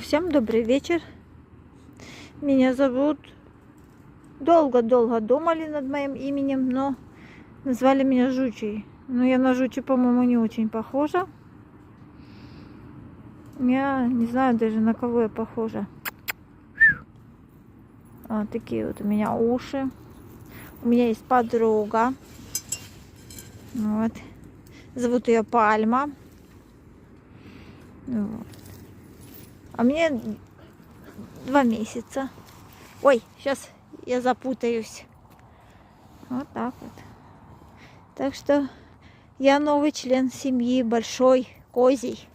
Всем добрый вечер. Меня зовут... Долго-долго думали над моим именем, но назвали меня Жучей. Но я на Жучи, по-моему, не очень похожа. Я не знаю даже, на кого я похожа. Вот такие вот у меня уши. У меня есть подруга. Вот. Зовут ее Пальма. Вот. А мне 2 месяца. Ой, сейчас я запутаюсь. Вот так вот. Так что я новый член семьи, большой, козий.